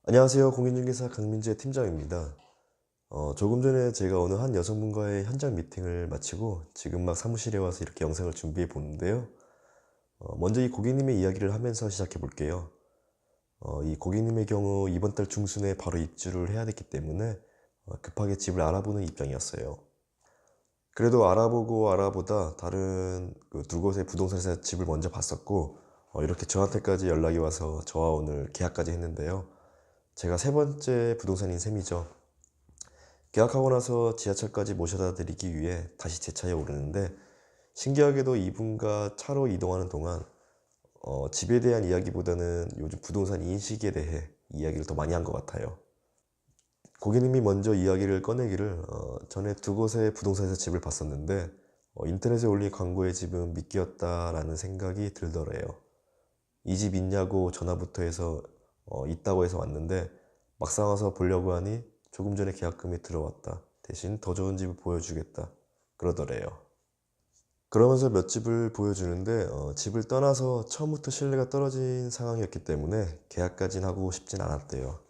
안녕하세요. 공인중개사 강민재 팀장입니다. 조금 전에 제가 어느 한 여성분과의 현장 미팅을 마치고 지금 막 사무실에 와서 이렇게 영상을 준비해 보는데요. 먼저 이 고객님의 이야기를 하면서 시작해 볼게요. 이 고객님의 경우 이번 달 중순에 바로 입주를 해야 됐기 때문에 급하게 집을 알아보는 입장이었어요. 그래도 알아보고 알아보다 다른 그 두 곳의 부동산에서 집을 먼저 봤었고, 이렇게 저한테까지 연락이 와서 저와 오늘 계약까지 했는데요. 제가 세 번째 부동산인 셈이죠. 계약하고 나서 지하철까지 모셔다 드리기 위해 다시 제 차에 오르는데, 신기하게도 이분과 차로 이동하는 동안 집에 대한 이야기보다는 요즘 부동산 인식에 대해 이야기를 더 많이 한 것 같아요. 고객님이 먼저 이야기를 꺼내기를 전에 두 곳의 부동산에서 집을 봤었는데 인터넷에 올린 광고의 집은 미끼였다라는 생각이 들더래요. 이 집 있냐고 전화부터 해서 있다고 해서 왔는데, 막상 와서 보려고 하니 조금 전에 계약금이 들어왔다. 대신 더 좋은 집을 보여주겠다. 그러더래요. 그러면서 몇 집을 보여주는데 집을 떠나서 처음부터 신뢰가 떨어진 상황이었기 때문에 계약까지는 하고 싶진 않았대요.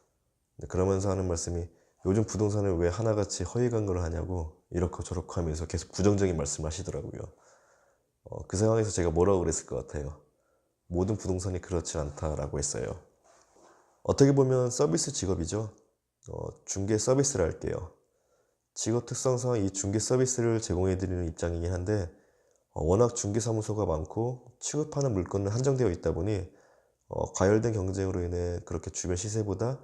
그러면서 하는 말씀이, 요즘 부동산을 왜 하나같이 허위 광고를 하냐고 이렇고 저렇고 하면서 계속 부정적인 말씀을 하시더라고요. 그 상황에서 제가 뭐라고 그랬을 것 같아요. 모든 부동산이 그렇지 않다라고 했어요. 어떻게 보면 서비스 직업이죠. 중개 서비스를 할게요. 직업 특성상 이 중개 서비스를 제공해드리는 입장이긴 한데, 워낙 중개사무소가 많고 취급하는 물건은 한정되어 있다 보니 과열된 경쟁으로 인해 그렇게 주변 시세보다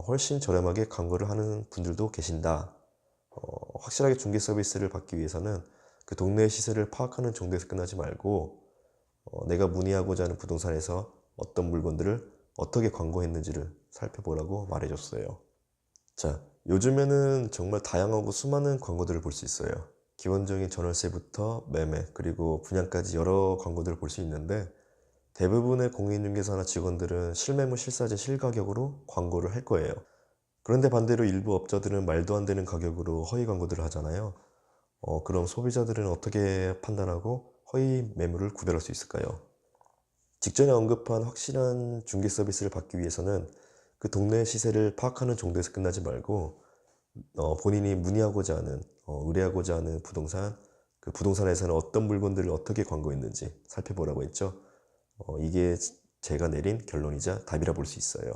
훨씬 저렴하게 광고를 하는 분들도 계신다. 확실하게 중개 서비스를 받기 위해서는 그 동네의 시세를 파악하는 정도에서 끝나지 말고 내가 문의하고자 하는 부동산에서 어떤 물건들을 어떻게 광고했는지를 살펴보라고 말해줬어요. 자, 요즘에는 정말 다양하고 수많은 광고들을 볼 수 있어요. 기본적인 전월세부터 매매, 그리고 분양까지 여러 광고들을 볼 수 있는데, 대부분의 공인중개사나 직원들은 실매물 실사제 실가격으로 광고를 할 거예요. 그런데 반대로 일부 업자들은 말도 안 되는 가격으로 허위 광고들을 하잖아요. 그럼 소비자들은 어떻게 판단하고 허위 매물을 구별할 수 있을까요? 직전에 언급한 확실한 중개 서비스를 받기 위해서는 그 동네 시세를 파악하는 정도에서 끝나지 말고 본인이 문의하고자 하는, 의뢰하고자 하는 부동산, 그 부동산에서는 어떤 물건들을 어떻게 광고했는지 살펴보라고 했죠. 이게 제가 내린 결론이자 답이라 볼 수 있어요.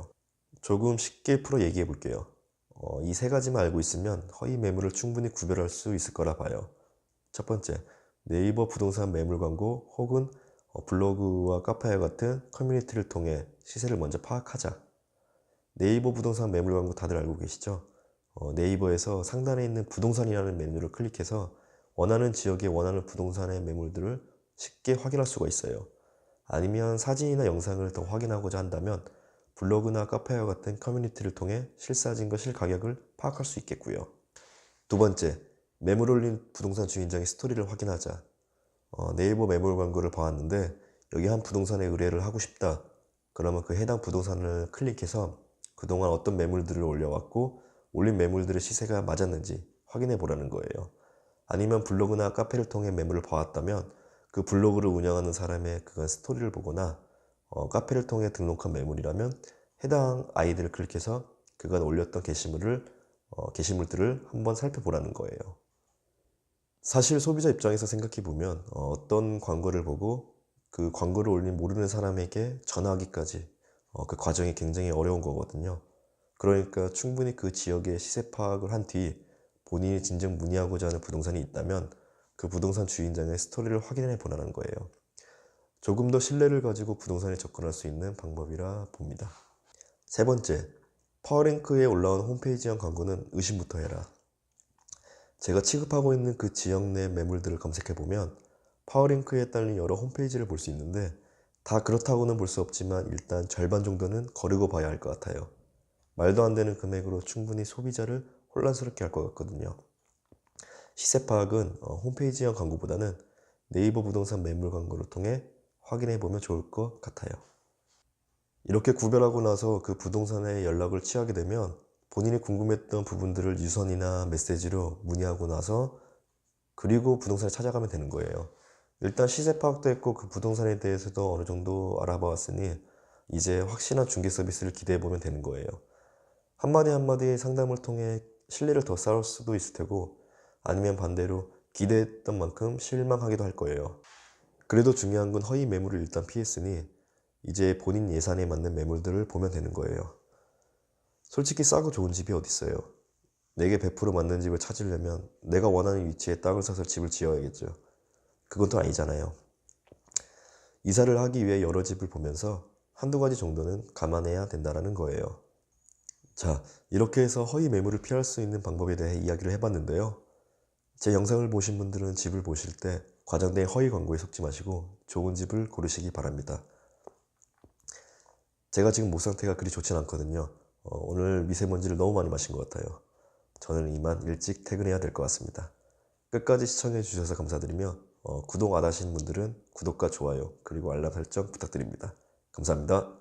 조금 쉽게 풀어 얘기해 볼게요. 이 세 가지만 알고 있으면 허위 매물을 충분히 구별할 수 있을 거라 봐요. 첫 번째, 네이버 부동산 매물 광고 혹은 블로그와 카페와 같은 커뮤니티를 통해 시세를 먼저 파악하자. 네이버 부동산 매물 광고 다들 알고 계시죠? 네이버에서 상단에 있는 부동산이라는 메뉴를 클릭해서 원하는 지역에 원하는 부동산의 매물들을 쉽게 확인할 수가 있어요. 아니면 사진이나 영상을 더 확인하고자 한다면 블로그나 카페와 같은 커뮤니티를 통해 실사진과 실가격을 파악할 수 있겠고요. 두 번째, 매물 올린 부동산 주인장의 스토리를 확인하자. 네이버 매물 광고를 봐왔는데 여기 한 부동산에 의뢰를 하고 싶다. 그러면 그 해당 부동산을 클릭해서 그동안 어떤 매물들을 올려왔고 올린 매물들의 시세가 맞았는지 확인해 보라는 거예요. 아니면 블로그나 카페를 통해 매물을 봐왔다면 그 블로그를 운영하는 사람의 그간 스토리를 보거나 카페를 통해 등록한 매물이라면 해당 아이디를 클릭해서 그간 올렸던 게시물들을 한번 살펴보라는 거예요. 사실 소비자 입장에서 생각해 보면 어떤 광고를 보고 그 광고를 올린 모르는 사람에게 전화하기까지 그 과정이 굉장히 어려운 거거든요. 그러니까 충분히 그 지역의 시세 파악을 한 뒤 본인이 진정 문의하고자 하는 부동산이 있다면 그 부동산 주인장의 스토리를 확인해 보라는 거예요. 조금 더 신뢰를 가지고 부동산에 접근할 수 있는 방법이라 봅니다. 세 번째, 파워랭크에 올라온 홈페이지형 광고는 의심부터 해라. 제가 취급하고 있는 그 지역 내 매물들을 검색해보면 파워링크에 딸린 여러 홈페이지를 볼 수 있는데, 다 그렇다고는 볼 수 없지만 일단 절반 정도는 거르고 봐야 할 것 같아요. 말도 안 되는 금액으로 충분히 소비자를 혼란스럽게 할 것 같거든요. 시세 파악은 홈페이지형 광고보다는 네이버 부동산 매물 광고를 통해 확인해보면 좋을 것 같아요. 이렇게 구별하고 나서 그 부동산에 연락을 취하게 되면 본인이 궁금했던 부분들을 유선이나 메시지로 문의하고 나서 그리고 부동산을 찾아가면 되는 거예요. 일단 시세 파악도 했고 그 부동산에 대해서도 어느 정도 알아봐 왔으니 이제 확실한 중개 서비스를 기대해 보면 되는 거예요. 한마디 한마디의 상담을 통해 신뢰를 더 쌓을 수도 있을 테고, 아니면 반대로 기대했던 만큼 실망하기도 할 거예요. 그래도 중요한 건 허위 매물을 일단 피했으니 이제 본인 예산에 맞는 매물들을 보면 되는 거예요. 솔직히 싸고 좋은 집이 어딨어요. 내게 100% 맞는 집을 찾으려면 내가 원하는 위치에 땅을 사서 집을 지어야겠죠. 그건 또 아니잖아요. 이사를 하기 위해 여러 집을 보면서 한두 가지 정도는 감안해야 된다는 거예요. 자, 이렇게 해서 허위 매물을 피할 수 있는 방법에 대해 이야기를 해봤는데요. 제 영상을 보신 분들은 집을 보실 때 과장된 허위 광고에 속지 마시고 좋은 집을 고르시기 바랍니다. 제가 지금 목 상태가 그리 좋진 않거든요. 오늘 미세먼지를 너무 많이 마신 것 같아요. 저는 이만 일찍 퇴근해야 될 것 같습니다. 끝까지 시청해 주셔서 감사드리며 구독 안 하신 분들은 구독과 좋아요 그리고 알람 설정 부탁드립니다. 감사합니다.